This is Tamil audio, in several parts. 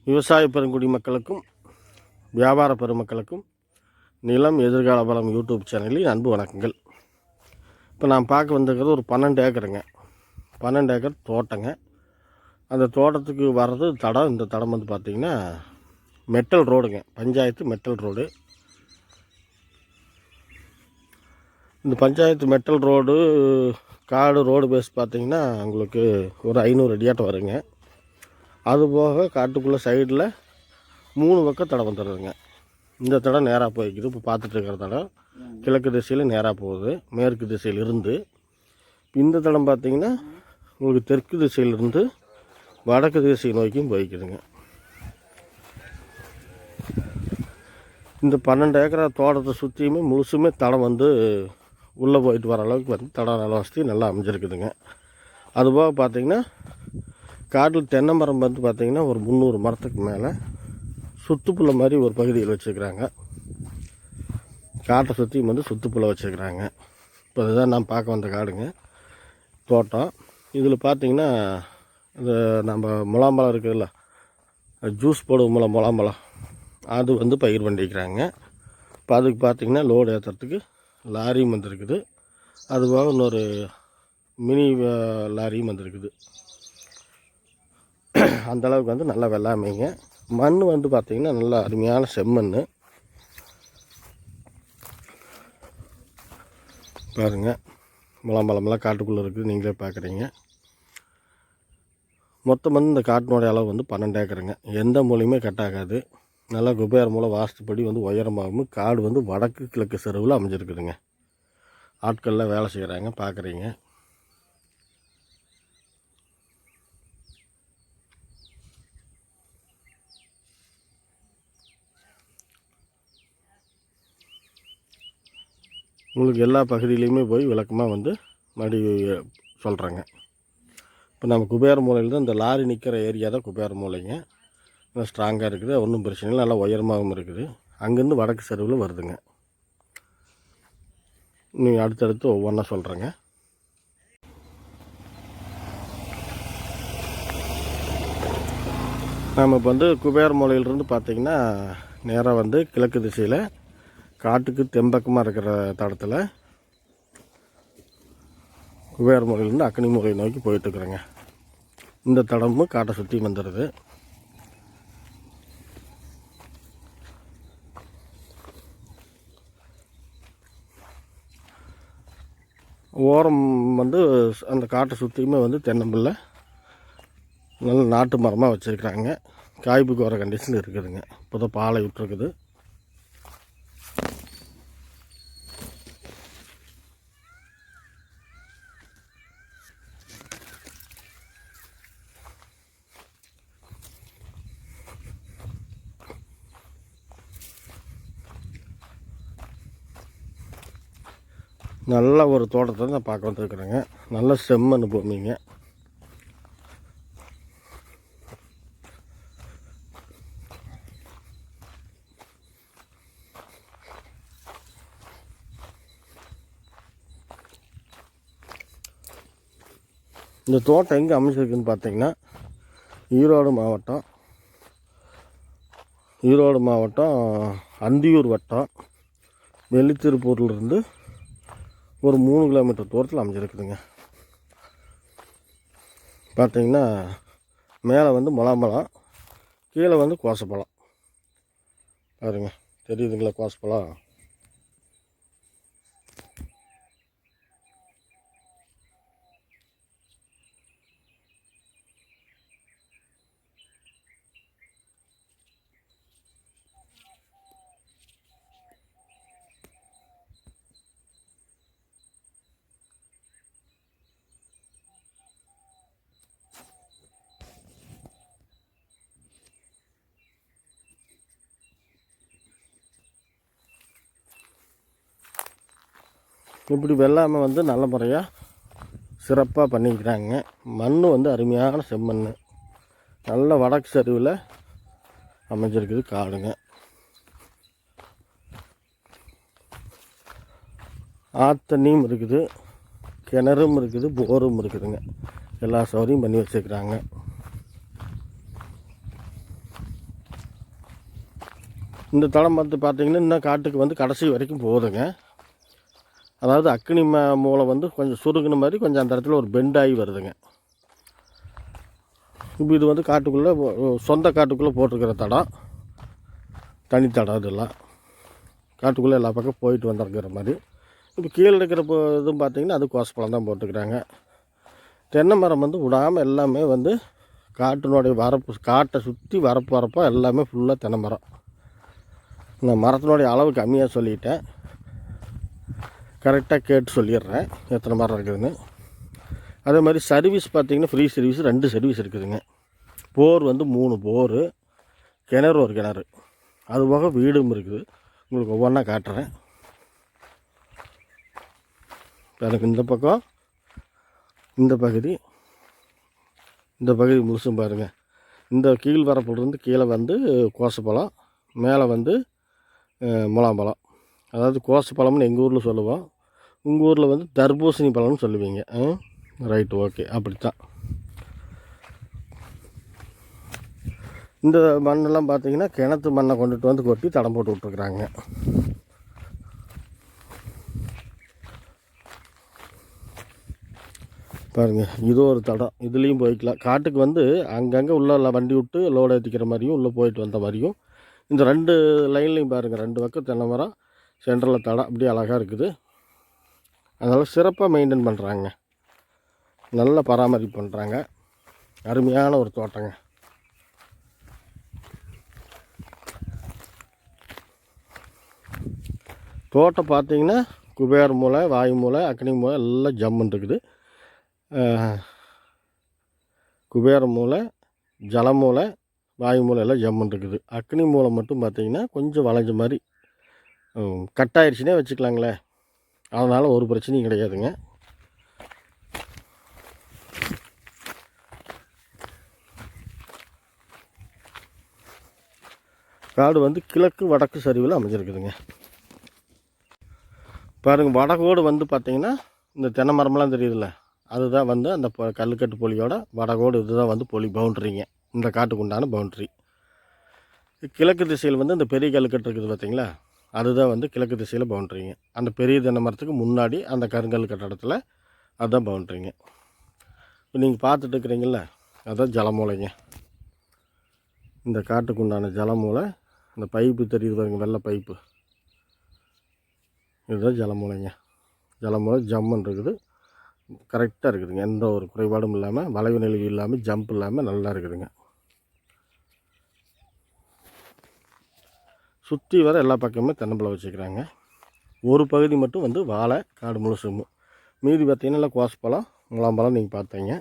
விவசாய பெருங்குடி மக்களுக்கும் வியாபார பெருமக்களுக்கும் நிலம் எதிர்கால பலம் யூடியூப் சேனலில் அன்பு வணக்கங்கள். இப்போ நான் பார்க்க வந்திருக்கிறது ஒரு 12 ஏக்கருங்க. 12 ஏக்கர் தோட்டங்க. அந்த தோட்டத்துக்கு வர்றது தடம். இந்த தடம் வந்து பார்த்திங்கன்னா மெட்டல் ரோடுங்க, பஞ்சாயத்து மெட்டல் ரோடு. இந்த பஞ்சாயத்து மெட்டல் ரோடு காடு ரோடு பேஸ் பார்த்திங்கன்னா உங்களுக்கு ஒரு 500 அடியாட்டம் வருங்க. அதுபோக காட்டுக்குள்ளே சைடில் 3 பக்கம் தடம் வந்துடுதுங்க. இந்த தடம் நேராக போய்க்குது. இப்போ பார்த்துட்டு இருக்கிற தடம் கிழக்கு திசையில் நேராக போகுது, மேற்கு திசையில் இருந்து. இந்த தடம் பார்த்திங்கன்னா உங்களுக்கு தெற்கு திசையிலிருந்து வடக்கு திசை நோக்கியும் போய்க்குதுங்க. இந்த 12 ஏக்கரா தோட்டத்தை சுற்றியுமே முழுசுமே தடம் வந்து உள்ளே போயிட்டு வர அளவுக்கு வந்து தடம் நல்ல வசதி நல்லா அமைஞ்சிருக்குதுங்க. அதுபோக பார்த்திங்கன்னா காட்டில் தென்னை மரம் வந்து பார்த்திங்கன்னா ஒரு 300 மரத்துக்கு மேலே சுற்றுப்புள்ள மாதிரி ஒரு பகுதியில் வச்சுருக்குறாங்க. காட்டை சுற்றியும் வந்து சுற்றுப்புள்ள வச்சுருக்குறாங்க. இப்போ இதுதான் நான் பார்க்க வந்த காடுங்க, தோட்டம். இதில் பார்த்திங்கன்னா இந்த நம்ம முலாம்பழம் இருக்குதுல்ல, ஜூஸ் போடுவோம்ல முலாம்பழம், அது வந்து பயிர் பண்ணிக்கிறாங்க. இப்போ அதுக்கு பார்த்திங்கன்னா லோடு ஏற்றுறதுக்கு லாரியும் வந்துருக்குது. அதுபோக இன்னொரு மினி லாரியும் வந்துருக்குது. அந்தளவுக்கு வந்து நல்லா வெள்ளாமைங்க. மண் வந்து பார்த்திங்கன்னா நல்லா அருமையான செம்மண் பாருங்கள். முலாம்பழம்லாம் காட்டுக்குள்ளே இருக்குது, நீங்களே பார்க்குறீங்க. மொத்தம் வந்து இந்த காட்டினுடைய அளவு வந்து 12 ஏக்கருங்க. எந்த மூலையுமே கட்டாகாது. நல்லா குபேர மூலம் வாஸ்துப்படி வந்து உயரமாகவும் காடு வந்து வடக்கு கிழக்கு செருவில் அமைஞ்சிருக்குதுங்க. ஆட்கள்லாம் வேலை செய்கிறாங்க, பார்க்குறீங்க. உங்களுக்கு எல்லா பகுதியிலையுமே போய் விளக்கமாக வந்து மடி சொல்கிறேங்க. இப்போ நம்ம குபேர மூலையில் தான் இந்த லாரி நிற்கிற ஏரியா தான் குபேர மூலைங்க. நல்லா ஸ்ட்ராங்காக இருக்குது, ஒன்றும் பிரச்சனை இல்லை, நல்லா உயரமாகவும் இருக்குது. அங்கேருந்து வடக்கு செருவில் வருதுங்க. நீங்கள் அடுத்தடுத்து ஒவ்வொன்றா சொல்கிறேங்க. நம்ம இப்போ வந்து குபேர மூலையிலிருந்து பார்த்திங்கன்னா நேராக வந்து கிழக்கு திசையில் காட்டுக்கு தெம்பக்கமாக இருக்கிற தடத்தில் குபேர மூலையிலேருந்து அக்னி மூலையை நோக்கி போயிட்டுருக்குறேங்க. இந்த தடமும் காட்டை சுற்றி வந்துடுது. ஓரம் வந்து அந்த காட்டை சுற்றியுமே வந்து தென்னம்பிள்ளை நல்ல நாட்டு மரமாக வச்சுருக்குறாங்க. காய்ப்புக்கு வர கண்டிஷன் இருக்குதுங்க. இப்போ தான் பாலை விட்டுருக்குது. நல்ல ஒரு தோட்டத்தை நான் பார்க்க வந்துருக்குறேங்க. நல்ல செம்மண் பூமிங்க. இந்த தோட்டம் எங்கே அமைச்சிருக்குன்னு பார்த்தீங்கன்னா ஈரோடு மாவட்டம் அந்தியூர் வட்டம் வெள்ளித்திருப்பூர்லேருந்து ஒரு 3 கிலோமீட்டர் தூரத்தில் அமைஞ்சிருக்குதுங்க. பார்த்திங்கன்னா மேலே வந்து முலாம்பழம், கீழே வந்து கோசப்பழம். பாருங்க, தெரியுதுங்களா கோசப்பழம்? இப்படி வெள்ளாமை வந்து நல்ல முறையாக சிறப்பாக பண்ணிக்கிறாங்க. மண் வந்து அருமையான செம்மண், நல்ல வடக்கு சரிவில் அமைஞ்சிருக்குது காடுங்க. ஆத்தண்ணியும் இருக்குது, கிணறும் இருக்குது, போரும் இருக்குதுங்க. எல்லா சௌகரியம் பண்ணி வச்சுருக்குறாங்க. இந்த தடம் பார்த்திங்கன்னா இன்னும் காட்டுக்கு வந்து கடைசி வரைக்கும் போகுதுங்க. அதாவது அக்னி மூலை வந்து கொஞ்சம் சுருங்கின மாதிரி கொஞ்சம் அந்த இடத்துல ஒரு பெண்டாகி வருதுங்க. இப்போ இது வந்து காட்டுக்குள்ளே சொந்த காட்டுக்குள்ளே போட்டிருக்கிற தடம், தனித்தடம் இதெல்லாம் காட்டுக்குள்ளே எல்லா பக்கம் போயிட்டு வந்துருக்கிற மாதிரி. இப்போ கீழே இருக்கிற இதுவும் பார்த்திங்கன்னா அது கோசப்பழம் தான் போட்டுக்கிறாங்க. தென்னை மரம் வந்து விடாமல் எல்லாமே வந்து காட்டினுடைய வரப்பு, காட்டை சுற்றி வரப்பாக எல்லாமே ஃபுல்லாக தென்னை மரம். நான் மரத்தினுடைய அளவு கம்மியாக சொல்லிட்டேன், கரெக்டாக கேட்டு சொல்லிடுறேன் எத்தனை மரம் இருக்குதுன்னு. அதே மாதிரி சர்வீஸ் பார்த்திங்கன்னா ஃப்ரீ சர்வீஸ் 2 சர்வீஸ் இருக்குதுங்க. போர் வந்து 3 போர், கிணறு ஒரு கிணறு, அது போக வீடும் இருக்குது. உங்களுக்கு ஒவ்வொன்றா காட்டுறேன். எனக்கு இந்த பக்கம் இந்த பகுதி முழுசும் பாருங்கள். இந்த கீழ் வரப்புலேருந்து கீழே வந்து கோசப்பழம், மேலே வந்து முலாம்பழம். அதாவது கோசப்பழம்னு எங்கள் ஊரில் சொல்லுவோம், உங்கள் ஊரில் வந்து தர்பூசணி பழம்னு சொல்லுவீங்க. ரைட்டு, ஓகே, அப்படித்தான். இந்த மண்ணெல்லாம் பார்த்திங்கன்னா கிணத்து மண்ணை கொண்டுட்டு வந்து கொட்டி தடம் போட்டு விட்ருக்குறாங்க. பாருங்கள், இது ஒரு தடம், இதுலேயும் போய்க்கலாம். காட்டுக்கு வந்து அங்கங்கே உள்ள வண்டி விட்டு லோடு ஏற்றிக்கிற மாதிரியும் உள்ளே போயிட்டு வந்த மாதிரியும் இந்த 2 லைன்லேயும் பாருங்கள், 2 பக்கம் தென்னை மரம், சென்டரில் தடம் அப்படியே அழகாக இருக்குது. அதனால் சிறப்பாக மெயின்டைன் பண்ணுறாங்க, நல்ல பராமரிப்பு பண்ணுறாங்க. அருமையான ஒரு தோட்டங்க. தோட்டம் பார்த்திங்கன்னா குபேர மூலை, வாயு மூலை, அக்னி மூலை எல்லாம் ஜம்முன்னு இருக்குது. குபேர மூலை, ஜல மூலை, வாயு மூலை எல்லாம் ஜம்முன்னு இருக்குது. அக்னி மூலை மட்டும் பார்த்திங்கன்னா கொஞ்சம் வளைஞ்ச மாதிரி கட்டாயிருச்சுனே வச்சுக்கலாங்களே, அதனால் ஒரு பிரச்சனையும் கிடையாதுங்க. காடு வந்து கிழக்கு வடக்கு சரிவில் அமைஞ்சிருக்குதுங்க. பாருங்கள், வடகோடு வந்து பார்த்திங்கன்னா இந்த தென்னை மரமெல்லாம் தெரியுதுல்ல, அதுதான் வந்து அந்த கல்லுக்கட்டு பொலியோட வடகோடு. இதுதான் வந்து பொலி பவுண்ட்ரிங்க, இந்த காட்டுக்கு உண்டான பவுண்ட்ரி. கிழக்கு திசையில் வந்து இந்த பெரிய கல்லுக்கட்டு இருக்குது பார்த்திங்களா, அதுதான் வந்து கிழக்கு திசையில் பவுண்ட்ரிங்க. அந்த பெரிய தென்னை மரத்துக்கு முன்னாடி அந்த கருங்கல் கட்டடத்தில் அதுதான் பவுண்ட்ரிங்க. இப்போ நீங்கள் பார்த்துட்டு இருக்கிறீங்கள, அதுதான் ஜலமூலைங்க. இந்த காட்டுக்கு உண்டான ஜலமூலை. இந்த பைப்பு தெரியுது பாருங்க, வெள்ளை பைப்பு, இதுதான் ஜலமூலைங்க. ஜலமூலை ஜம்முன்னு இருக்குது, கரெக்டாக இருக்குதுங்க. எந்த ஒரு குறைபாடும் இல்லாமல், வளைவு நெளிவு இல்லாமல், ஜம்ப் இல்லாமல் நல்லா இருக்குதுங்க. சுற்றி வர எல்லா பக்கமுமே தென்னம்பழம் வச்சுக்கிறாங்க. ஒரு பகுதி மட்டும் வந்து வாழை காடு முழுசும், மீதி பார்த்திங்கன்னா கோசப்பழம், முலாம்பழம் நீங்கள் பார்த்தீங்க.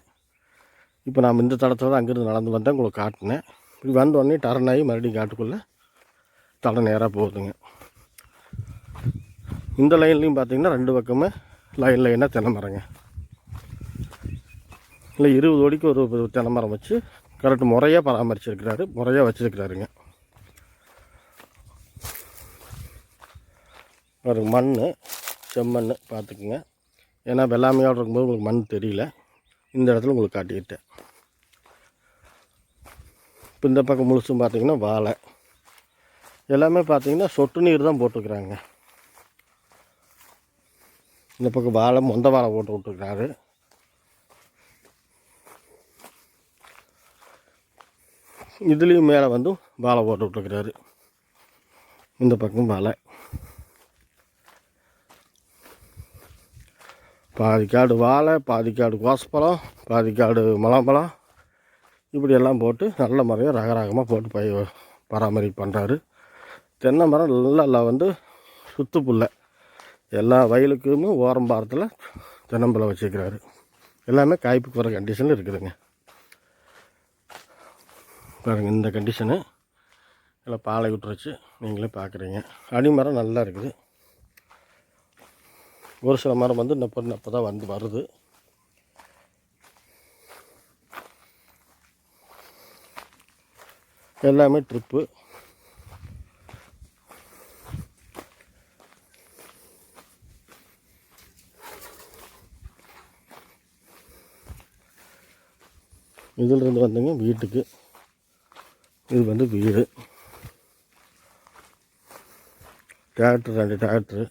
இப்போ நாம் இந்த தடத்தில் தான் அங்கேருந்து நடந்து வந்தேன், உங்களுக்கு காட்டினேன். இப்படி வந்தோடனே டர்ன் ஆகி மறுபடியும் காட்டுக்குள்ளே தடம் நேராக போகுதுங்க. இந்த லைன்லேயும் பார்த்திங்கன்னா 2 பக்கமே லைனாக தென்னை மரங்க. இல்லை 20 அடிக்கு ஒரு தென்னை மரம் வச்சு கரெக்டு முறையாக பராமரிச்சிருக்கிறாரு, முறையாக வச்சுருக்கிறாருங்க. ஒரு மண், செம்மண் பார்த்துக்குங்க. ஏன்னா வெள்ளாமையோடு இருக்கும்போது உங்களுக்கு மண் தெரியல, இந்த இடத்துல உங்களுக்கு காட்டிக்கிட்டேன். இப்போ இந்த பக்கம் முழுசும் பார்த்திங்கன்னா வாழை எல்லாமே பார்த்திங்கன்னா சொட்டு நீர் தான் போட்டுக்கிறாங்க. இந்த பக்கம் வாழை, மொந்த வாழை போட்டு விட்டுருக்காரு. இதுலேயும் மேலே வந்து வாழை போட்டு விட்டுருக்கிறாரு. இந்த பக்கம் வாழை, பாதிக்காடு வாழை, பாதிக்காடு கோசப்பழம், பாதிக்காடு முலாம்பழம், இப்படியெல்லாம் போட்டு நல்ல முறையாக ரகரகமாக போட்டு பராமரிப்பு பண்ணுறாரு. தென்னை மரம் நல்லா வந்து சுற்றுப்புல்ல எல்லா வயலுக்குமே ஓரம் பாரத்தில் தென்னம்பழம் வச்சுக்கிறாரு. எல்லாமே காய்ப்புக்கு வர கண்டிஷனில் இருக்குதுங்க. பாருங்கள், இந்த கண்டிஷனு எல்லாம் பாலை விட்டுருச்சு, நீங்களே பார்க்குறீங்க. அடிமரம் நல்லா இருக்குது. ஒரு சில மரம் வந்து இப்போ தான் வந்து வருது. எல்லாமே ட்ரிப்பு. இதிலிருந்து வந்துங்க வீட்டுக்கு, இது வந்து வீடு. Tractor 2 tractor.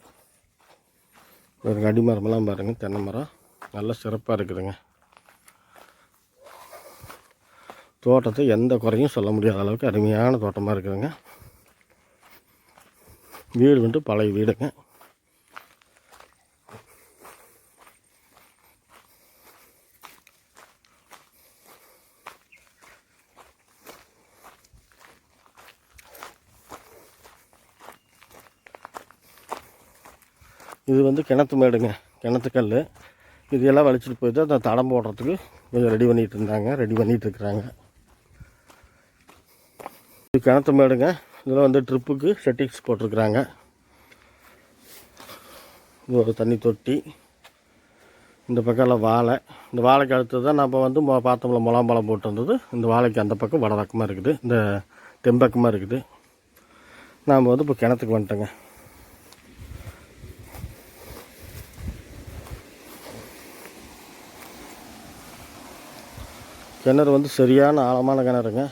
ஒரு அடிமரமெல்லாம் பாருங்கள், தென்னை மரம் நல்லா சிறப்பாக இருக்குதுங்க. தோட்டத்தை எந்த குறையும் சொல்ல முடியாத அளவுக்கு அருமையான தோட்டமாக இருக்குதுங்க. வீடு வந்துட்டு பழைய வீடுங்க. இது வந்து கிணத்து மேடுங்க, கிணத்துக்கல். இது எல்லாம் வலிச்சிட்டு போயிட்டு அந்த தடம் போடுறதுக்கு கொஞ்சம் ரெடி பண்ணிகிட்ருக்குறாங்க. இது கிணத்து மேடுங்க. இதில் வந்து ட்ரிப்புக்கு செட்டிங்ஸ் போட்டிருக்குறாங்க. இது ஒரு தண்ணி தொட்டி. இந்த பக்கம்லாம் வாழை. இந்த வாழைக்கு அடுத்தது தான் நம்ம வந்து பார்த்தோம்ல முலாம்பழம் போட்டு வந்தது. இந்த வாழைக்கு அந்த பக்கம் வடபக்கமாக இருக்குது, இந்த தென்பக்கமாக இருக்குது. நாம் வந்து இப்போ கிணத்துக்கு வந்துட்டோங்க. கிணறு வந்து சரியான ஆழமான கிணறுங்க.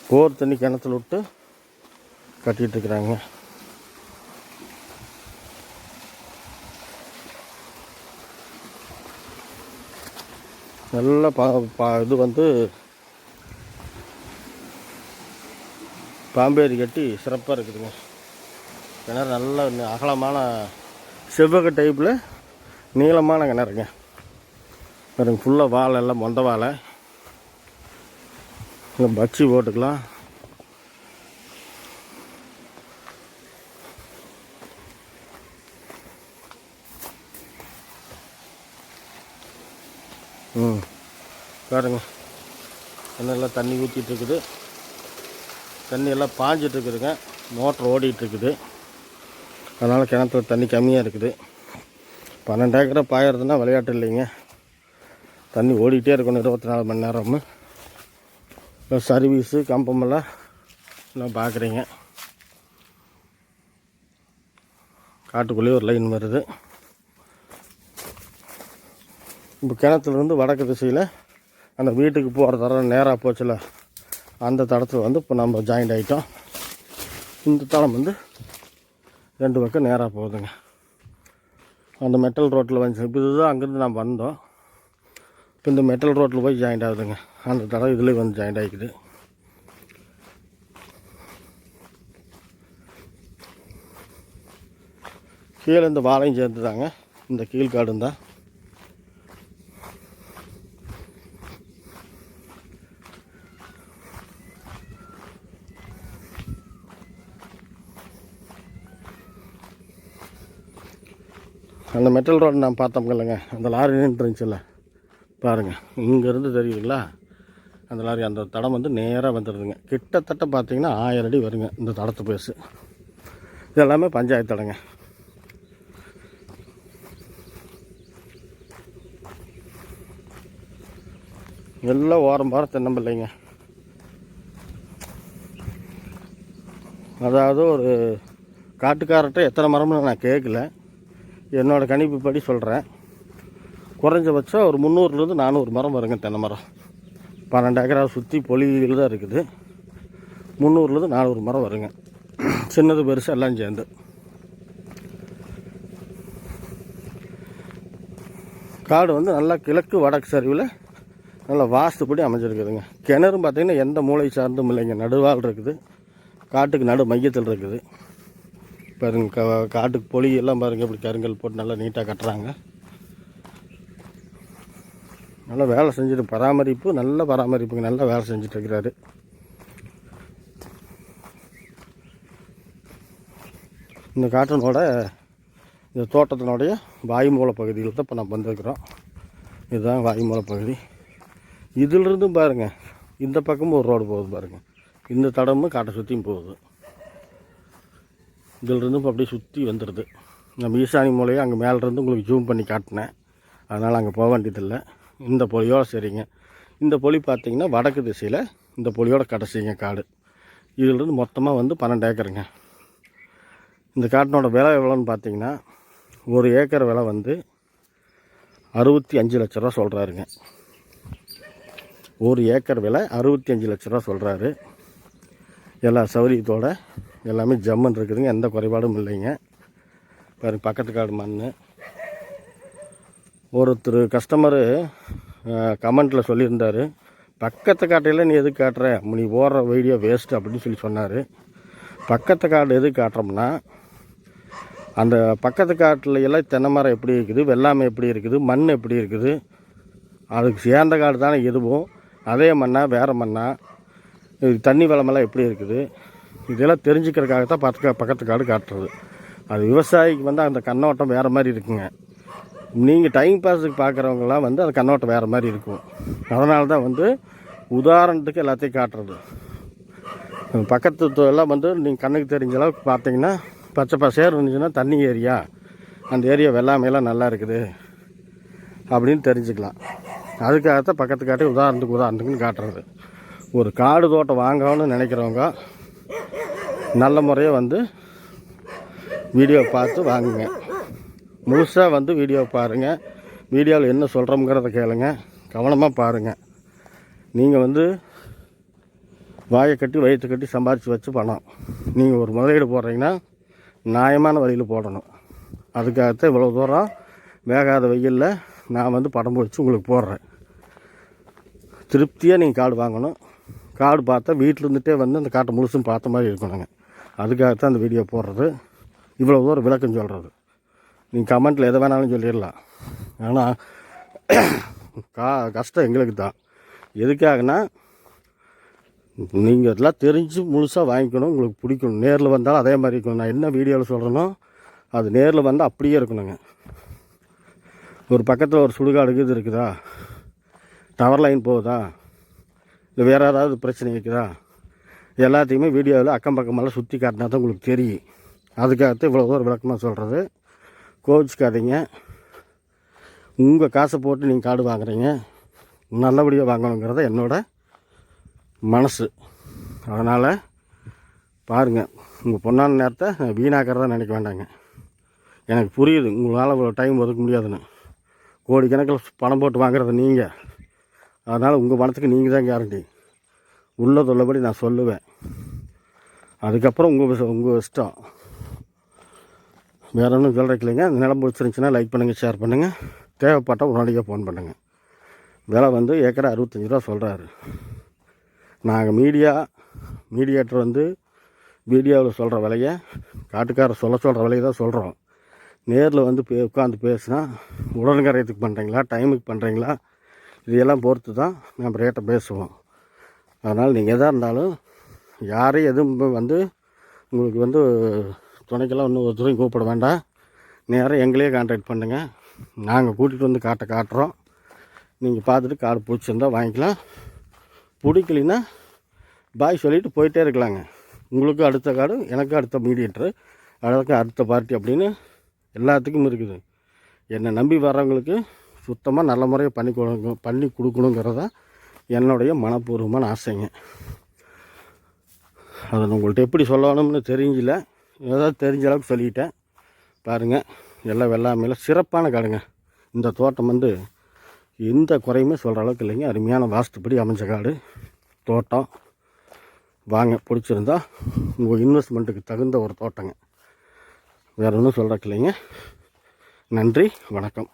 போர் தண்ணி கிணத்துல விட்டு கட்டிகிட்ருக்குறாங்க. நல்ல இது வந்து பாம்பேரி கட்டி சிறப்பாக இருக்குதுங்க. கிணறு நல்ல அகலமான செவ்வக டைப்பில் நீளமான கிணறுங்க. பாருங்க, ஃபுல்லாக வாழை, எல்லாம் மொந்த வாழை. பச்சி போட்டுக்கலாம். பாருங்க, கிணறுலாம் தண்ணி ஊற்றிட்டுருக்குது. தண்ணி எல்லாம் பாஞ்சிட்ருக்குதுங்க. மோட்ரு ஓடிட்டுருக்குது. அதனால் கிணத்துல தண்ணி கம்மியாக இருக்குது. 12 ஏக்கரை பாயறதுன்னா விளையாட்டு இல்லைங்க. தண்ணி ஓடிக்கிட்டே இருக்கணும் 24 மணி நேரமும். சர்வீஸு கம்பமெல்லாம் நான் பார்க்குறீங்க. காட்டுக்குள்ளேயே ஒரு லைன் வருது. இப்போ கிணத்துலேருந்து வடக்கு திசையில் அந்த வீட்டுக்கு போகிற தரம் நேராக போச்சுல, அந்த தடத்தில் வந்து இப்போ நம்ம ஜாயிண்ட் ஆகிட்டோம். இந்த தடம் வந்து 2 பக்கம் நேராக போகுதுங்க. அந்த மெட்டல் ரோட்டில் வந்து இப்போ இதுதான் அங்கேருந்து நம்ம வந்தோம். இப்போ இந்த மெட்டல் ரோட்டில் போய் ஜாயிண்ட் ஆகுதுங்க. அந்த தடம் இதுலேயே வந்து ஜாயிண்ட் ஆகிக்குது. கீழே இந்த வாழையும் சேர்ந்து தாங்க இந்த கீழ்காடும் தான். அந்த மெட்டல் ரோடு நான் பார்த்தோம்லங்க, அந்த லாரி நின்றுச்சுல்ல பாருங்கள், இங்கேருந்து தெரியுதுங்களா அந்த லாரி. அந்த தடம் வந்து நேராக வந்துடுதுங்க. கிட்டத்தட்ட பார்த்திங்கன்னா 1000 அடி வருங்க இந்த தடத்து பேஸு. இது எல்லாமே பஞ்சாயத்து தடங்க. எல்லாம் ஓரம் பாரம் தென்னம்பிள்ளைங்க. அதாவது ஒரு காட்டுக்காரர்கிட்ட எத்தனை மரம்னு நான் கேட்கல, என்னோடய கணிப்பு படி சொல்கிறேன். குறைஞ்சபட்சம் ஒரு 300லேருந்து 400 மரம் வருங்க தென்னை மரம். 12 ஏக்கரா சுற்றி பொலியில் தான் இருக்குது. 300லேருந்து 400 மரம் வருங்க, சின்னது பெருசு எல்லாம் சேர்ந்து. காடு வந்து நல்லா கிழக்கு வடக்கு சரிவில் நல்லா வாஸ்துப்படி அமைஞ்சிருக்குதுங்க. கிணறும் பார்த்திங்கன்னா எந்த மூளை சார்ந்தும் இல்லைங்க, நடுவால் இருக்குது. காட்டுக்கு நடு மையத்தில் இருக்குது. பாருங்க, காட்டுக்கு பொலி எல்லாம் பாருங்கள், இப்படி கருங்கல் போட்டு நல்லா நீட்டாக கட்டுறாங்க. நல்லா வேலை செஞ்சுட்டு நல்ல பராமரிப்புங்க, நல்லா வேலை செஞ்சிட்ருக்கிறாரு. இந்த காட்டினோட இந்த தோட்டத்தினுடைய வாயுமூல பகுதியில் தான் இப்போ நம்ம வந்துருக்குறோம். இதுதான் வாயுமூல பகுதி. இதிலிருந்தும் பாருங்கள், இந்த பக்கமும் ஒரு ரோடு போகுது பாருங்கள். இந்த தடமும் காட்டை சுற்றியும் போகுது. இதிலிருந்து இப்போ அப்படியே சுற்றி வந்துடுது. நம்ம ஈசானி மூலையை அங்கே மேலேருந்து உங்களுக்கு ஜூம் பண்ணி காட்டினேன், அதனால் அங்கே போக வேண்டியதில்லை. இந்த பொலியோடு சரிங்க. இந்த பொலி பார்த்திங்கன்னா வடக்கு திசையில் இந்த பொலியோட கடைசிங்க காடு. இதிலிருந்து மொத்தமாக வந்து 12 ஏக்கருங்க. இந்த காட்டினோட விலை எவ்வளோன்னு பார்த்தீங்கன்னா, 1 ஏக்கர் விலை வந்து 65 லட்ச ரூபா சொல்கிறாருங்க. 1 ஏக்கர் விலை 65 லட்ச ரூபா சொல்கிறாரு. எல்லா சௌகரியத்தோட எல்லாமே ஜம்முன்னு இருக்குதுங்க, எந்த குறைபாடும் இல்லைங்க. பாருங்க பக்கத்து காடு மண். ஒருத்தர் கஸ்டமரு கமெண்ட்டில் சொல்லியிருந்தார், பக்கத்து காட்டையில் நீ எதுக்கு காட்டுற, நீ போடுற வீடியோ வேஸ்ட்டு அப்படின்னு சொல்லி சொன்னார். பக்கத்து காடு எதுக்கு காட்டுறோம்னா, அந்த பக்கத்து காட்டில் எல்லாம் தென்னை மரம் எப்படி இருக்குது, வெள்ளாமை எப்படி இருக்குது, மண் எப்படி இருக்குது, அதுக்கு சேர்ந்த காடு தானே எதுவும், அதே மண்ணா வேறு மண்ணா, தண்ணி வளமெல்லாம் எப்படி இருக்குது, இதெல்லாம் தெரிஞ்சுக்கிறதுக்காகத்தான் பக்கத்து காடு காட்டுறது. அது விவசாயிக்கு வந்து அந்த கண்ணோட்டம் வேறு மாதிரி இருக்குங்க. நீங்கள் டைம் பாஸுக்கு பார்க்குறவங்களாம் வந்து அந்த கண்ணோட்டம் வேறு மாதிரி இருக்கும். அதனால தான் வந்து உதாரணத்துக்கு எல்லாத்தையும் காட்டுறது. பக்கத்து எல்லாம் வந்து நீங்கள் கண்ணுக்கு தெரிஞ்ச அளவுக்கு பார்த்தீங்கன்னா பச்சை பசேர் இருந்துச்சுன்னா தண்ணி ஏரியா, அந்த ஏரியா வெள்ளாமையெல்லாம் நல்லா இருக்குது அப்படின்னு தெரிஞ்சுக்கலாம். அதுக்காகத்தான் பக்கத்து காட்டி உதாரணத்துக்குன்னு காட்டுறது. ஒரு காடு தோட்டம் வாங்கணும்னு நினைக்கிறவங்க நல்ல முறையாக வந்து வீடியோ பார்த்து வாங்குங்க. முழுசாக வந்து வீடியோ பாருங்கள், வீடியோவில் என்ன சொல்கிறோங்கிறத கேளுங்க, கவனமாக பாருங்கள். நீங்கள் வந்து வாயை கட்டி வயிற்று கட்டி சம்பாரித்து வச்சு பணம் நீங்கள் ஒரு முதலீடு போடுறீங்கன்னா நியாயமான வழியில் போடணும். அதுக்காகத்தான் இவ்வளோ தூரம் வேகாத வெயிலில் நான் வந்து படம் பிடிச்சி உங்களுக்கு போடுறேன். திருப்தியாக நீங்கள் காடு வாங்கணும். காடு பார்த்தா வீட்டில் இருந்துகிட்டே வந்து அந்த காட்டை முழுசும் பார்த்த மாதிரி இருக்கணுங்க. அதுக்காகத்தான் அந்த வீடியோ போடுறது, இவ்வளோ தூரம் விளக்கம் சொல்கிறது. நீங்கள் கமெண்ட்டில் எதை வேணாலும் சொல்லிடலாம், ஆனால் கஷ்டம் எங்களுக்கு தான். எதுக்காகனா நீங்கள் இதெல்லாம் தெரிஞ்சு முழுசாக வாங்கிக்கணும், உங்களுக்கு பிடிக்கணும். நேரில் வந்தாலும் அதே மாதிரி இருக்கணும். நான் என்ன வீடியோவில் சொல்கிறேனோ அது நேரில் வந்தால் அப்படியே இருக்கணுங்க. ஒரு பக்கத்தில் ஒரு சுடுகாடு இது இருக்குதா, டவர் லைன் போகுதா, இல்லை வேறு ஏதாவது பிரச்சனை இருக்குதா, எல்லாத்தையுமே வீடியோவில் அக்கம் பக்கமெல்லாம் சுற்றி காட்டினா தான் உங்களுக்கு தெரியும். அதுக்காகத்தான் இவ்வளோ தூரம் விளக்கமாக சொல்கிறது. கோவிச்சுக்காதீங்க. உங்கள் காசை போட்டு நீங்கள் காடு வாங்குறீங்க, நல்லபடியாக வாங்கணுங்கிறத என்னோட மனசு. அதனால் பாருங்கள், உங்கள் பொண்ணான நேரத்தை வீணாக்கிறதா நினைக்க வேண்டாங்க. எனக்கு புரியுது உங்களால் இவ்வளோ டைம் ஒதுக்க முடியாதுன்னு. கோடிக்கணக்கில் பணம் போட்டு வாங்குறது நீங்கள். அதனால் உங்கள் பணத்துக்கு நீங்கள் தான் கேரண்டி. உள்ளதுள்ளபடி நான் சொல்லுவேன். அதுக்கப்புறம் உங்கள் இஷ்டம். வேறு ஒன்றும் சொல்கிறக்கு இல்லைங்க. அந்த நிலம் பிடிச்சிருந்துச்சின்னா லைக் பண்ணுங்கள், ஷேர் பண்ணுங்கள். தேவைப்பட்டால் உடனடியாக ஃபோன் பண்ணுங்கள். விலை வந்து ஏக்கரை 65 ரூபா சொல்கிறாரு. நாங்கள் மீடியேட்டர் வந்து வீடியோவில் சொல்கிற விலையை காட்டுக்காரர் சொல்கிற விலையை தான் சொல்கிறோம். நேரில் வந்து உட்காந்து பேசினா உடனுக்கரையத்துக்கு பண்ணுறீங்களா, டைமுக்கு பண்ணுறீங்களா, இதையெல்லாம் பொறுத்து தான் நம்ம ரேட்டை பேசுவோம். அதனால் நீங்கள் எதாக இருந்தாலும் யாரையும் எதுவும் வந்து உங்களுக்கு வந்து துணைக்கெல்லாம் இன்னும் ஒரு துறையும் கூப்பிட வேண்டாம். நேராக எங்களையே கான்டாக்ட் பண்ணுங்கள். நாங்கள் கூட்டிகிட்டு வந்து காட்டுறோம். நீங்கள் பார்த்துட்டு காடு பிடிச்சிருந்தா வாங்கிக்கலாம். பிடிக்கலின்னா பாய் சொல்லிவிட்டு போயிட்டே இருக்கலாங்க. உங்களுக்கு அடுத்த காடு, எனக்கு அடுத்த மீடியேட்டரு, அதுக்கு அடுத்த பார்ட்டி அப்படின்னு எல்லாத்துக்கும் இருக்குது. என்னை நம்பி வர்றவங்களுக்கு சுத்தமாக நல்ல முறையை பண்ணி கொடுக்கணுங்கிறதா என்னுடைய மனப்பூர்வமான ஆசைங்க. அதை உங்கள்கிட்ட எப்படி சொல்லணும்னு தெரியல, ஏதாவது தெரிஞ்ச அளவுக்கு சொல்லிட்டேன். பாருங்கள், எல்லாம் வெள்ளாமையில் சிறப்பான காடுங்க. இந்த தோட்டம் வந்து எந்த குறையுமே சொல்கிற அளவுக்கு இல்லைங்க. அருமையான வாஸ்துப்படி அமைஞ்ச காடு தோட்டம். வாங்க, பிடிச்சிருந்தா உங்கள் இன்வெஸ்ட்மெண்ட்டுக்கு தகுந்த ஒரு தோட்டங்க. வேறு ஒன்றும் சொல்கிறக்கு இல்லைங்க. நன்றி, வணக்கம்.